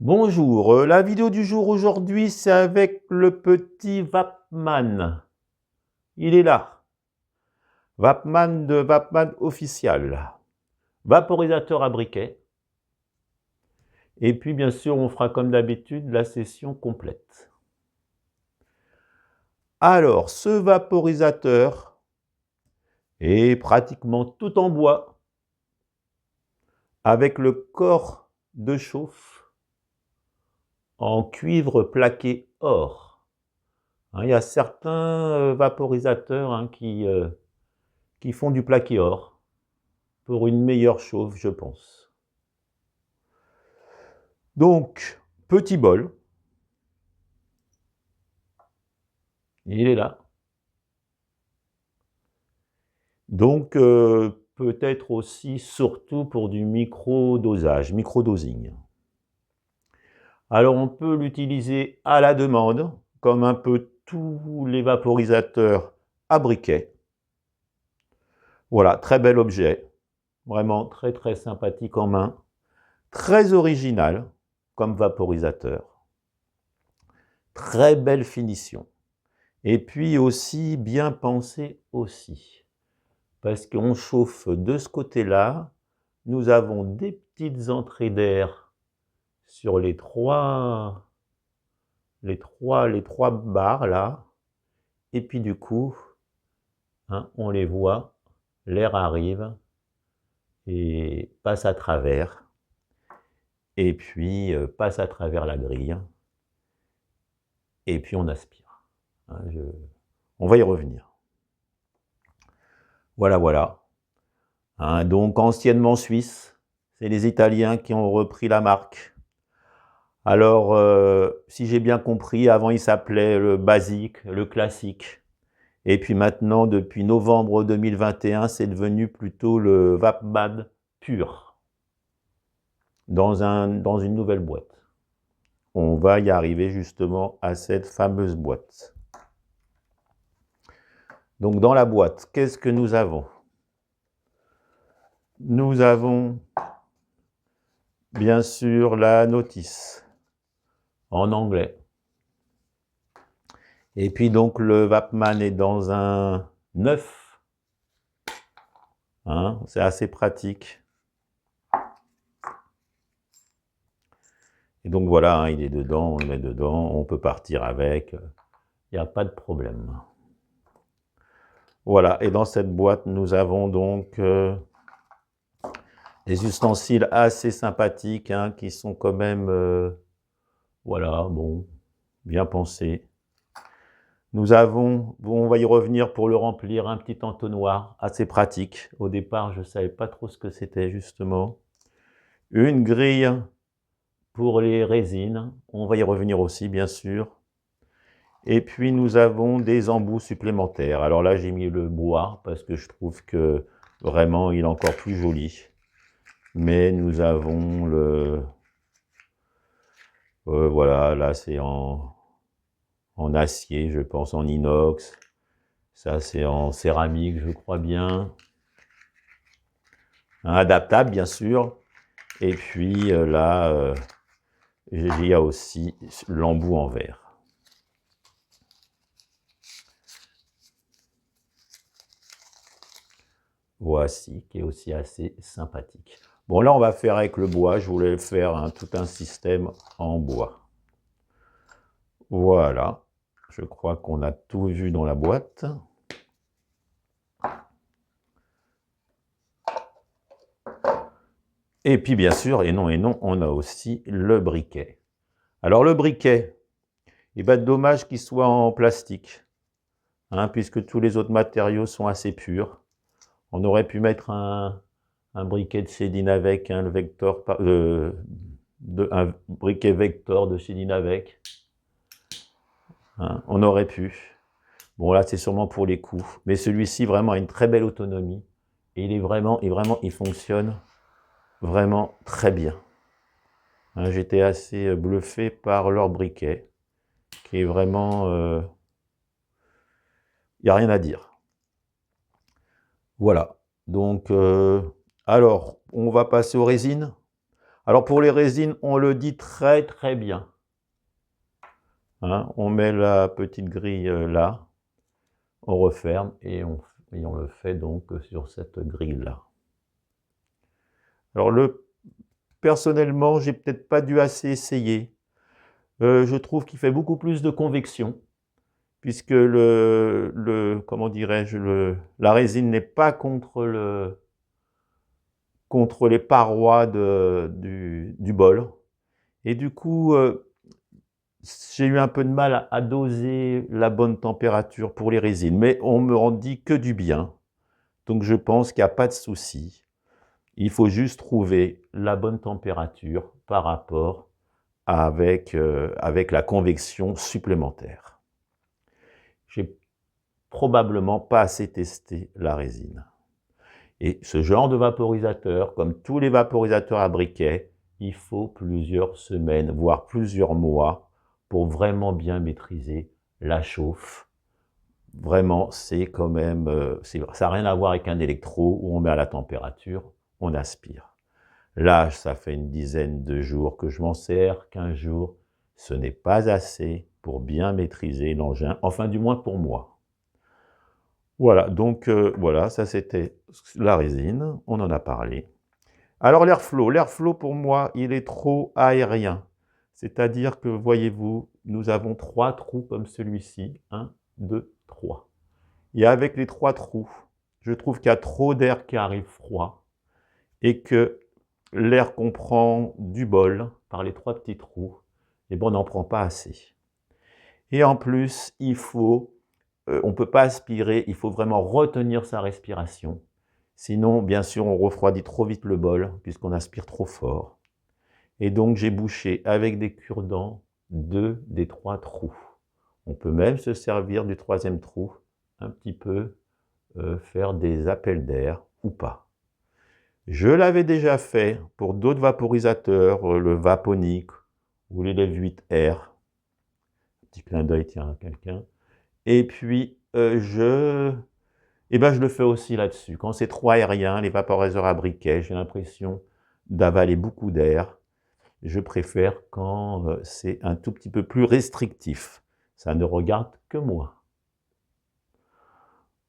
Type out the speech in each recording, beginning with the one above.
Bonjour, la vidéo du jour aujourd'hui, c'est avec le petit Vapman. Il est là. Vapman de Vapman Official. Vaporisateur à briquet. Et puis, bien sûr, on fera comme d'habitude la session complète. Alors, ce vaporisateur est pratiquement tout en bois, avec le corps de chauffe en cuivre plaqué or. Il y a certains vaporisateurs qui font du plaqué or pour une meilleure chauffe, je pense. Donc, petit bol. Il est là. Donc, peut-être aussi, surtout pour du micro-dosage, micro-dosing. Alors, on peut l'utiliser à la demande, comme un peu tous les vaporisateurs à briquet. Voilà, très bel objet. Vraiment très très sympathique en main. Très original comme vaporisateur. Très belle finition. Et puis aussi bien pensé aussi. Parce qu'on chauffe de ce côté-là. Nous avons des petites entrées d'air sur les trois barres là. Et puis du coup, on les voit, l'air arrive et passe à travers. Et puis passe à travers la grille. Et puis on aspire. On va y revenir. Voilà, voilà. Donc anciennement suisse, c'est les Italiens qui ont repris la marque. Alors, si j'ai bien compris, avant il s'appelait le basique, le classique. Et puis maintenant, depuis novembre 2021, c'est devenu plutôt le Vapman pur, dans une nouvelle boîte. On va y arriver justement à cette fameuse boîte. Donc dans la boîte, qu'est-ce que nous avons? Nous avons bien sûr la notice en anglais. Et puis donc le Vapman est dans un 9. C'est assez pratique. Et donc voilà, il est dedans, on le met dedans, on peut partir avec, il n'y a pas de problème. Voilà, et dans cette boîte, nous avons donc des ustensiles assez sympathiques, qui sont quand même, voilà, bon, bien pensés. Nous avons, bon, on va y revenir pour le remplir, un petit entonnoir assez pratique. Au départ, je ne savais pas trop ce que c'était justement. Une grille pour les résines, on va y revenir aussi bien sûr. Et puis nous avons des embouts supplémentaires. Alors là, j'ai mis le bois parce que je trouve que vraiment il est encore plus joli. Mais nous avons le... voilà, là c'est en acier, je pense, en inox. Ça c'est en céramique, je crois bien. Adaptable, bien sûr. Et puis là, il y a aussi l'embout en verre. Voici, qui est aussi assez sympathique. Bon, là, on va faire avec le bois. Je voulais faire tout un système en bois. Voilà. Je crois qu'on a tout vu dans la boîte. Et puis, bien sûr, et non, on a aussi le briquet. Alors, le briquet, il va être dommage qu'il soit en plastique, puisque tous les autres matériaux sont assez purs. On aurait pu mettre un briquet de chez Dynavec, un briquet Vector de chez Dynavec. On aurait pu. Bon, là, c'est sûrement pour les coups. Mais celui-ci, vraiment, a une très belle autonomie. Et il fonctionne vraiment très bien. J'étais assez bluffé par leur briquet, qui est vraiment... il n'y a rien à dire. Voilà. Donc, alors, on va passer aux résines. Alors pour les résines, on le dit très très bien. Hein, on met la petite grille là, on referme et on le fait donc sur cette grille-là. Alors personnellement, j'ai peut-être pas dû assez essayer. Je trouve qu'il fait beaucoup plus de convection, puisque comment dirais-je, la résine n'est pas contre les parois du bol. Et du coup, j'ai eu un peu de mal à doser la bonne température pour les résines, mais on me en dit que du bien. Donc je pense qu'il n'y a pas de souci. Il faut juste trouver la bonne température par rapport avec la convection supplémentaire. J'ai probablement pas assez testé la résine. Et ce genre de vaporisateur, comme tous les vaporisateurs à briquet, il faut plusieurs semaines, voire plusieurs mois pour vraiment bien maîtriser la chauffe. Vraiment, c'est quand même, ça n'a rien à voir avec un électro où on met à la température, on aspire. Là, ça fait une dizaine de jours que je m'en sers, 15 jours. Ce n'est pas assez pour bien maîtriser l'engin, enfin du moins pour moi. Voilà, donc voilà, ça c'était la résine, on en a parlé. Alors l'airflow pour moi, il est trop aérien. C'est-à-dire que, voyez-vous, nous avons 3 trous comme celui-ci. 1, 2, 3. Et avec les 3 trous, je trouve qu'il y a trop d'air qui arrive froid et que l'air qu'on prend du bol par les 3 petits trous, eh ben, on n'en prend pas assez. Et en plus, on ne peut pas aspirer, il faut vraiment retenir sa respiration. Sinon, bien sûr, on refroidit trop vite le bol, puisqu'on aspire trop fort. Et donc, j'ai bouché avec des cure-dents 2 des 3 trous. On peut même se servir du 3e trou, un petit peu, faire des appels d'air ou pas. Je l'avais déjà fait pour d'autres vaporisateurs, le Vaponic ou l'élève 8R. Petit clin d'œil, tiens, à quelqu'un. Et puis, je le fais aussi là-dessus. Quand c'est trop aérien, les vaporiseurs à briquet, j'ai l'impression d'avaler beaucoup d'air. Je préfère quand c'est un tout petit peu plus restrictif. Ça ne regarde que moi.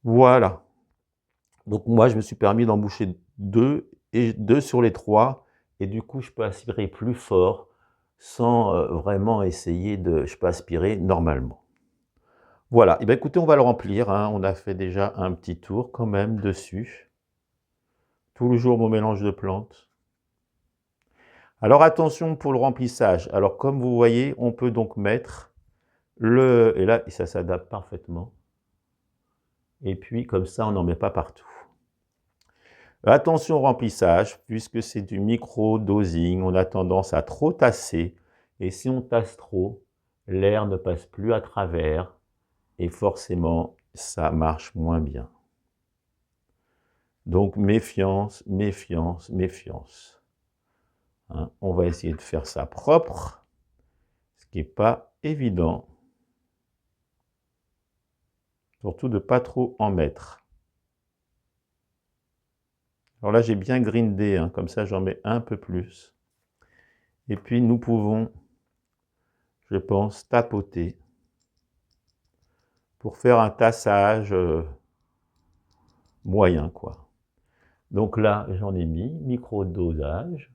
Voilà. Donc moi, je me suis permis d'emboucher 2 sur les 3. Et du coup, je peux aspirer plus fort sans vraiment essayer je peux aspirer normalement. Voilà, et bien écoutez, on va le remplir, hein. On a fait déjà un petit tour quand même dessus. Toujours mon mélange de plantes. Alors attention pour le remplissage. Alors comme vous voyez, on peut donc mettre et là, ça s'adapte parfaitement. Et puis comme ça, on n'en met pas partout. Attention au remplissage, puisque c'est du micro-dosing, on a tendance à trop tasser. Et si on tasse trop, l'air ne passe plus à travers. Et forcément, ça marche moins bien. Donc, méfiance, méfiance, méfiance. Hein, on va essayer de faire ça propre, ce qui n'est pas évident. Surtout de ne pas trop en mettre. Alors là, j'ai bien grindé, hein, comme ça j'en mets un peu plus. Et puis, nous pouvons, je pense, tapoter pour faire un tassage moyen, quoi. Donc là, j'en ai mis, micro-dosage.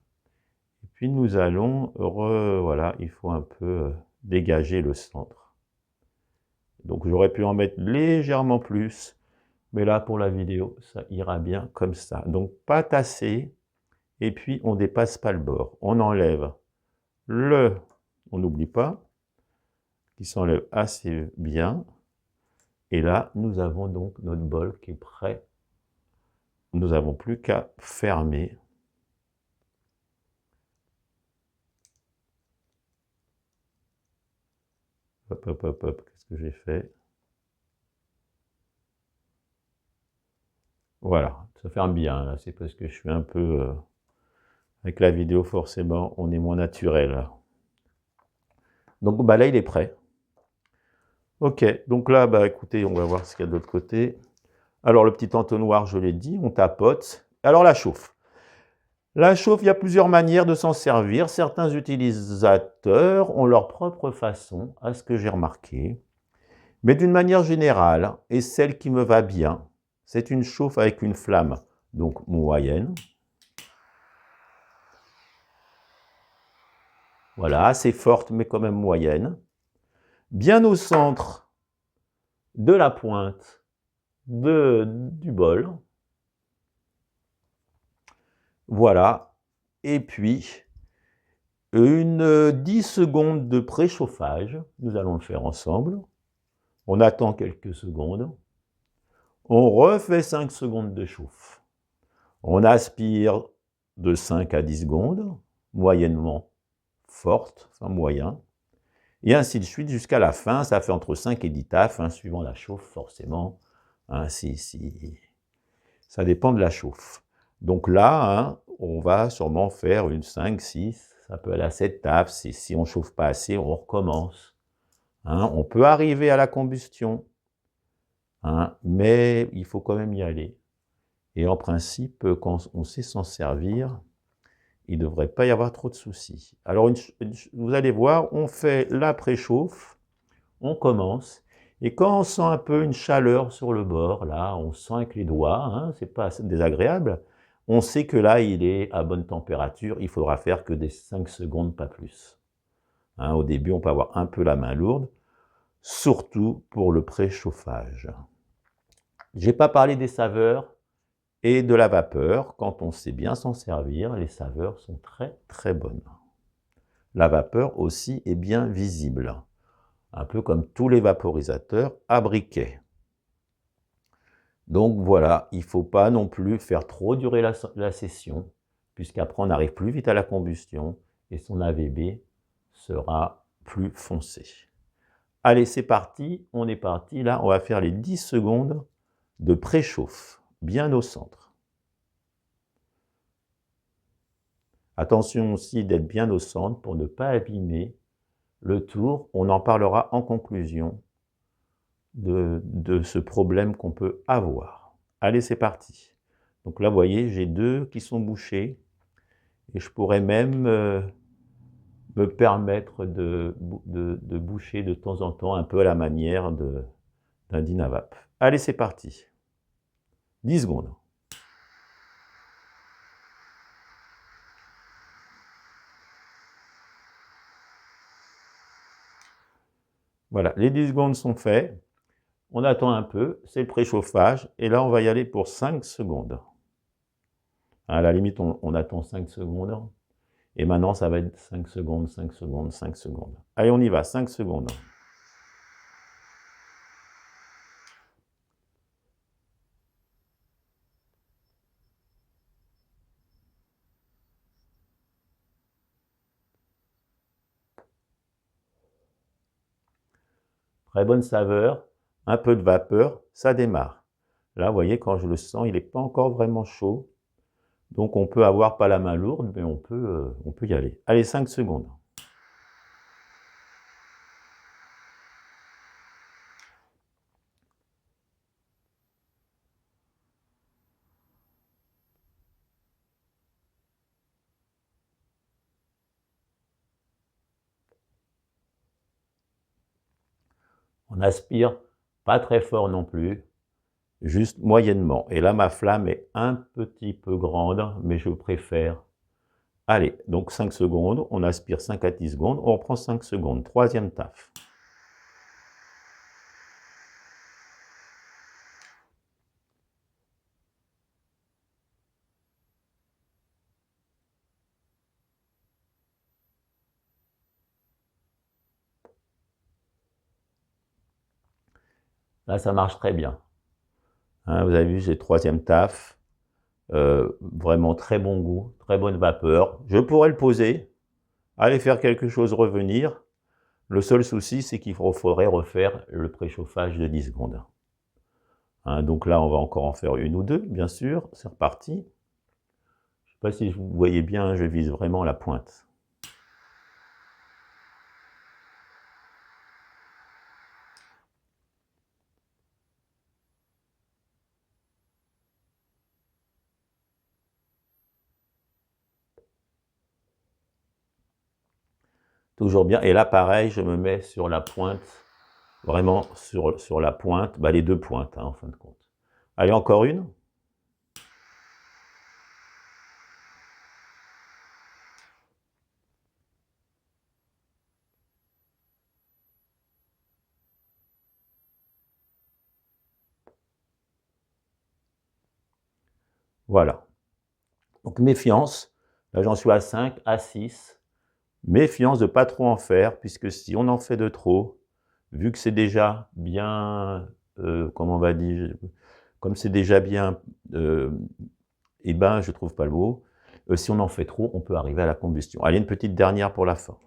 Et puis nous allons, voilà, il faut un peu dégager le centre. Donc j'aurais pu en mettre légèrement plus, mais là pour la vidéo, ça ira bien comme ça. Donc pas tasser, et puis on dépasse pas le bord. On enlève on n'oublie pas, qui s'enlève assez bien. Et là, nous avons donc notre bol qui est prêt. Nous n'avons plus qu'à fermer. Hop, hop, hop, hop, qu'est-ce que j'ai fait? Voilà, ça ferme bien, là, c'est parce que je suis un peu... avec la vidéo, forcément, on est moins naturel. Donc bah, là, il est prêt. Ok, donc là, bah, écoutez, on va voir ce qu'il y a de l'autre côté. Alors, le petit entonnoir, je l'ai dit, on tapote. Alors, la chauffe. La chauffe, il y a plusieurs manières de s'en servir. Certains utilisateurs ont leur propre façon, à ce que j'ai remarqué. Mais d'une manière générale, et celle qui me va bien, c'est une chauffe avec une flamme, donc moyenne. Voilà, assez forte, mais quand même moyenne. Bien au centre de la pointe du bol. Voilà. Et puis, une 10 secondes de préchauffage. Nous allons le faire ensemble. On attend quelques secondes. On refait 5 secondes de chauffe. On aspire de 5 à 10 secondes, moyennement forte, enfin moyen. Et ainsi de suite jusqu'à la fin. Ça fait entre 5 et 10 tafs, hein, suivant la chauffe, forcément. Hein, ça dépend de la chauffe. Donc là, hein, on va sûrement faire une 5, 6, ça peut aller à 7 tafs. Si on ne chauffe pas assez, on recommence. Hein, on peut arriver à la combustion, hein, mais il faut quand même y aller. Et en principe, quand on sait s'en servir, il ne devrait pas y avoir trop de soucis. Alors, vous allez voir, on fait la préchauffe, on commence, et quand on sent un peu une chaleur sur le bord, là, on sent avec les doigts, hein, c'est pas désagréable, on sait que là, il est à bonne température, il faudra faire que des 5 secondes, pas plus. Hein, au début, on peut avoir un peu la main lourde, surtout pour le préchauffage. Je n'ai pas parlé des saveurs et de la vapeur. Quand on sait bien s'en servir, les saveurs sont très très bonnes. La vapeur aussi est bien visible, un peu comme tous les vaporisateurs à briquet. Donc voilà, il ne faut pas non plus faire trop durer la session, puisqu'après on arrive plus vite à la combustion et son AVB sera plus foncé. Allez, c'est parti, on est parti. Là, on va faire les 10 secondes de préchauffe, bien au centre. Attention aussi d'être bien au centre pour ne pas abîmer le tour. On en parlera en conclusion de ce problème qu'on peut avoir. Allez, c'est parti. Donc là, vous voyez, j'ai 2 qui sont bouchés et je pourrais même me permettre de boucher de temps en temps, un peu à la manière d'un Dynavap. Allez, c'est parti. 10 secondes. Voilà, les 10 secondes sont faites. On attend un peu, c'est le préchauffage. Et là, on va y aller pour 5 secondes. À la limite, on attend 5 secondes. Et maintenant, ça va être 5 secondes, 5 secondes, 5 secondes. Allez, on y va, 5 secondes. Très bonne saveur, un peu de vapeur, ça démarre. Là, vous voyez, quand je le sens, il n'est pas encore vraiment chaud. Donc, on peut avoir pas la main lourde, mais on peut y aller. Allez, 5 secondes. On aspire pas très fort non plus, juste moyennement. Et là, ma flamme est un petit peu grande, mais je préfère. Allez, donc 5 secondes, on aspire 5 à 10 secondes, on reprend 5 secondes. Troisième taf. Là, ça marche très bien. Hein, vous avez vu, j'ai le troisième taf. Vraiment très bon goût, très bonne vapeur. Je pourrais le poser, aller faire quelque chose, revenir. Le seul souci, c'est qu'il faudrait refaire le préchauffage de 10 secondes. Hein, donc là, on va encore en faire une ou deux, bien sûr. C'est reparti. Je ne sais pas si vous voyez bien, je vise vraiment la pointe. Toujours bien. Et là, pareil, je me mets sur la pointe, vraiment sur la pointe, les deux pointes, hein, en fin de compte. Allez, encore une. Voilà. Donc, méfiance. Là, j'en suis à 5, à 6. Méfiance de ne pas trop en faire, puisque si on en fait de trop, vu que c'est déjà bien, comment on va dire, comme c'est déjà bien, eh ben, je ne trouve pas le mot, si on en fait trop, on peut arriver à la combustion. Allez, une petite dernière pour la fin.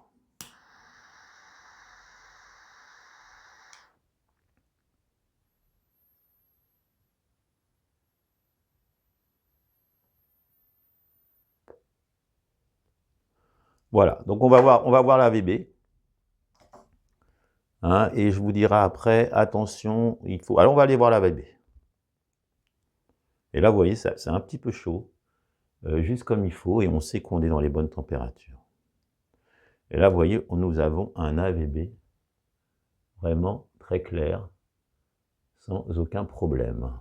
Voilà, donc on va voir la VB. Hein, et je vous dirai après, attention, il faut... Alors on va aller voir la VB. Et là, vous voyez, c'est un petit peu chaud, juste comme il faut, et on sait qu'on est dans les bonnes températures. Et là, vous voyez, nous avons un AVB vraiment très clair, sans aucun problème.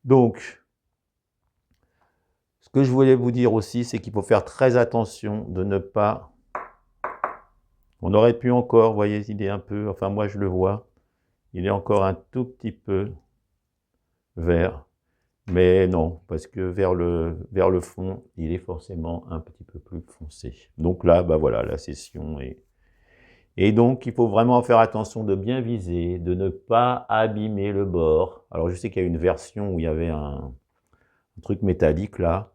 Donc, ce que je voulais vous dire aussi, c'est qu'il faut faire très attention de ne pas... On aurait pu encore, vous voyez, il est un peu... Enfin, moi, je le vois. Il est encore un tout petit peu vert. Mais non, parce que vers le fond, il est forcément un petit peu plus foncé. Donc là, voilà, la session est... Et donc, il faut vraiment faire attention de bien viser, de ne pas abîmer le bord. Alors, je sais qu'il y a une version où il y avait un truc métallique là.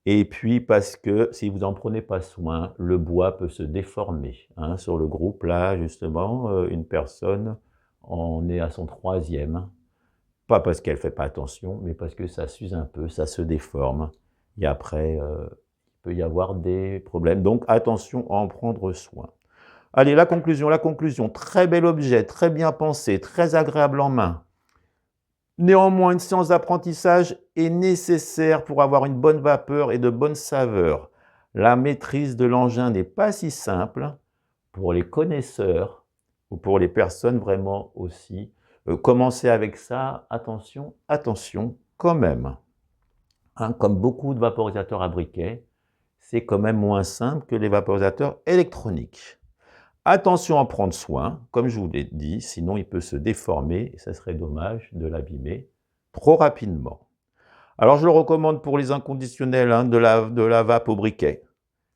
Et puis, parce que si vous n'en prenez pas soin, le bois peut se déformer. Hein. Sur le groupe, là, justement, une personne en est à son 3e. Pas parce qu'elle ne fait pas attention, mais parce que ça s'use un peu, ça se déforme. Et après, il peut y avoir des problèmes. Donc, attention à en prendre soin. Allez, la conclusion. Très bel objet, très bien pensé, très agréable en main. Néanmoins, une séance d'apprentissage est nécessaire pour avoir une bonne vapeur et de bonnes saveurs. La maîtrise de l'engin n'est pas si simple pour les connaisseurs ou pour les personnes vraiment aussi. Commencer avec ça, attention, attention quand même. Hein, comme beaucoup de vaporisateurs à briquet, c'est quand même moins simple que les vaporisateurs électroniques. Attention à prendre soin, comme je vous l'ai dit, sinon il peut se déformer et ça serait dommage de l'abîmer trop rapidement. Alors je le recommande pour les inconditionnels hein, de la vape au briquet.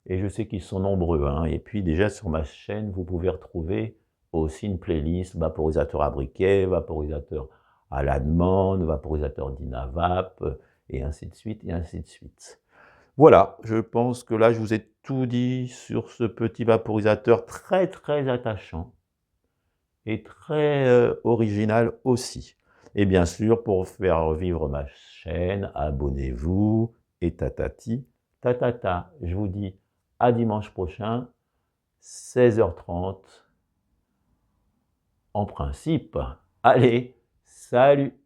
Et je sais qu'ils sont nombreux. Hein. Et puis déjà sur ma chaîne, vous pouvez retrouver aussi une playlist vaporisateur à briquet, vaporisateur à la demande, vaporisateur d'Inavap, et ainsi de suite, et ainsi de suite. Voilà, je pense que là, je vous ai tout dit sur ce petit vaporisateur très, très attachant et très original aussi. Et bien sûr, pour faire vivre ma chaîne, abonnez-vous et tatati, tatata. Je vous dis à dimanche prochain, 16h30, en principe. Allez, salut!